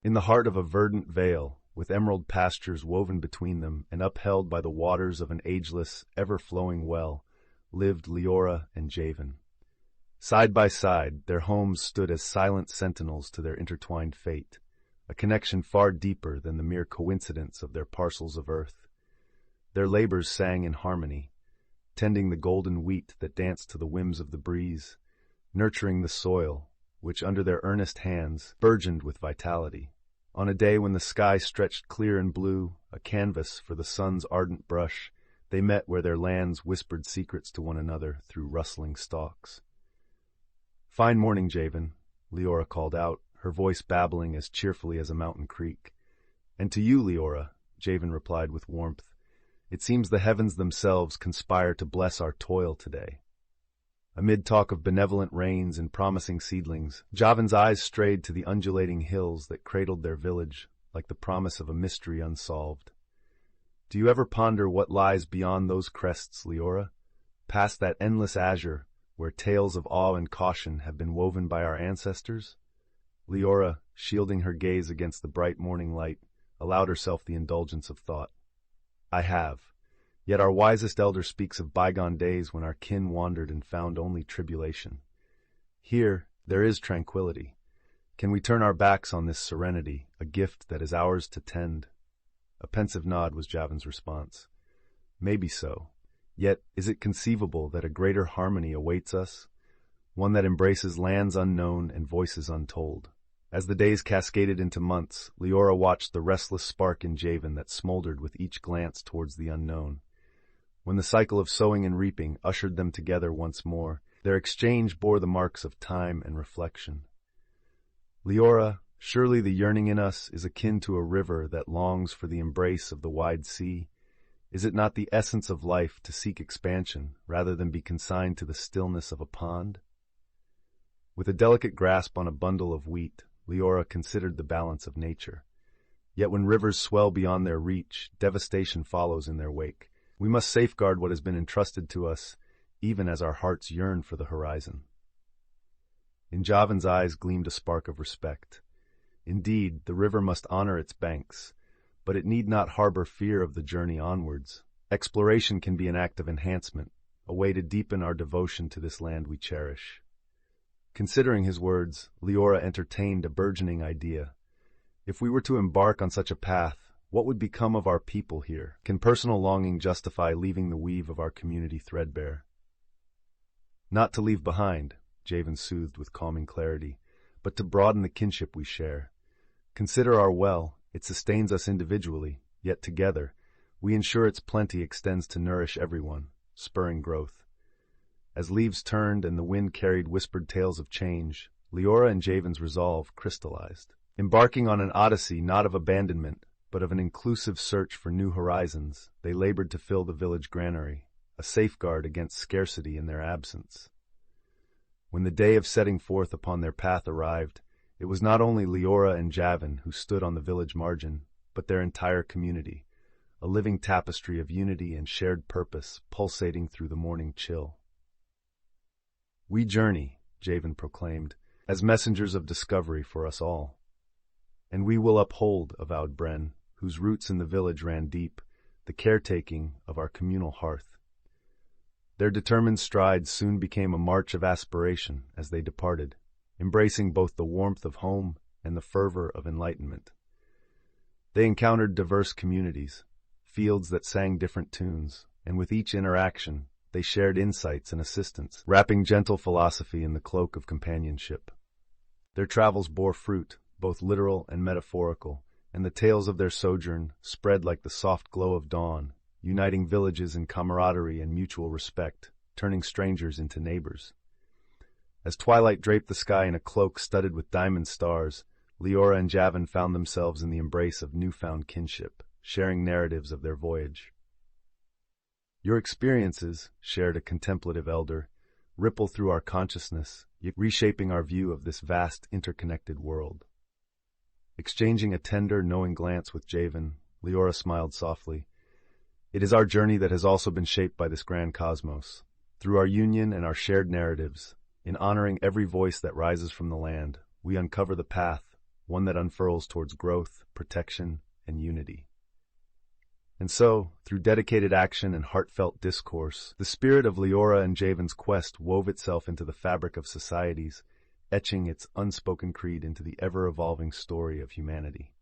In the heart of a verdant vale, with emerald pastures woven between them and upheld by the waters of an ageless, ever-flowing well, lived Leora and Javen. Side by side, their homes stood as silent sentinels to their intertwined fate, a connection far deeper than the mere coincidence of their parcels of earth. Their labors sang in harmony, tending the golden wheat that danced to the whims of the breeze, nurturing the soil, which under their earnest hands burgeoned with vitality. On a day when the sky stretched clear and blue, a canvas for the sun's ardent brush, they met where their lands whispered secrets to one another through rustling stalks. "Fine morning, Javen," Leora called out, her voice babbling as cheerfully as a mountain creek. "And to you, Leora," Javen replied with warmth. "It seems the heavens themselves conspire to bless our toil today." Amid talk of benevolent rains and promising seedlings, Javen's eyes strayed to the undulating hills that cradled their village, like the promise of a mystery unsolved. "Do you ever ponder what lies beyond those crests, Leora? Past that endless azure, where tales of awe and caution have been woven by our ancestors?" Leora, shielding her gaze against the bright morning light, allowed herself the indulgence of thought. "I have. Yet our wisest elder speaks of bygone days when our kin wandered and found only tribulation. Here, there is tranquility. Can we turn our backs on this serenity, a gift that is ours to tend?" A pensive nod was Javen's response. "Maybe so. Yet, is it conceivable that a greater harmony awaits us? One that embraces lands unknown and voices untold?" As the days cascaded into months, Leora watched the restless spark in Javen that smoldered with each glance towards the unknown. When the cycle of sowing and reaping ushered them together once more, their exchange bore the marks of time and reflection. "Leora, surely the yearning in us is akin to a river that longs for the embrace of the wide sea. Is it not the essence of life to seek expansion rather than be consigned to the stillness of a pond?" With a delicate grasp on a bundle of wheat, Leora considered the balance of nature. Yet when rivers swell beyond their reach, devastation follows in their wake. We must safeguard what has been entrusted to us, even as our hearts yearn for the horizon. In Javen's eyes gleamed a spark of respect. Indeed, the river must honor its banks, but it need not harbor fear of the journey onwards. Exploration can be an act of enhancement, a way to deepen our devotion to this land we cherish. Considering his words, Leora entertained a burgeoning idea. If we were to embark on such a path, what would become of our people here? Can personal longing justify leaving the weave of our community threadbare? "Not to leave behind," Javen soothed with calming clarity, "but to broaden the kinship we share. Consider our well. It sustains us individually, yet together, we ensure its plenty extends to nourish everyone, spurring growth." As leaves turned and the wind carried whispered tales of change, Leora and Javen's resolve crystallized. Embarking on an odyssey not of abandonment, but of an inclusive search for new horizons, they labored to fill the village granary, a safeguard against scarcity in their absence. When the day of setting forth upon their path arrived, it was not only Leora and Javen who stood on the village margin, but their entire community, a living tapestry of unity and shared purpose pulsating through the morning chill. "We journey," Javen proclaimed, "as messengers of discovery for us all. And we will uphold," avowed Bren, whose roots in the village ran deep, "the caretaking of our communal hearth." Their determined strides soon became a march of aspiration as they departed, embracing both the warmth of home and the fervor of enlightenment. They encountered diverse communities, fields that sang different tunes, and with each interaction, they shared insights and assistance, wrapping gentle philosophy in the cloak of companionship. Their travels bore fruit, both literal and metaphorical, and the tales of their sojourn spread like the soft glow of dawn, uniting villages in camaraderie and mutual respect, turning strangers into neighbors. As twilight draped the sky in a cloak studded with diamond stars, Leora and Javen found themselves in the embrace of newfound kinship, sharing narratives of their voyage. "Your experiences," shared a contemplative elder, "ripple through our consciousness, reshaping our view of this vast, interconnected world." Exchanging a tender, knowing glance with Javen, Leora smiled softly. "It is our journey that has also been shaped by this grand cosmos. Through our union and our shared narratives, in honoring every voice that rises from the land, we uncover the path, one that unfurls towards growth, protection, and unity. And so, through dedicated action and heartfelt discourse, the spirit of Leora and Javen's quest wove itself into the fabric of societies, etching its unspoken creed into the ever-evolving story of humanity.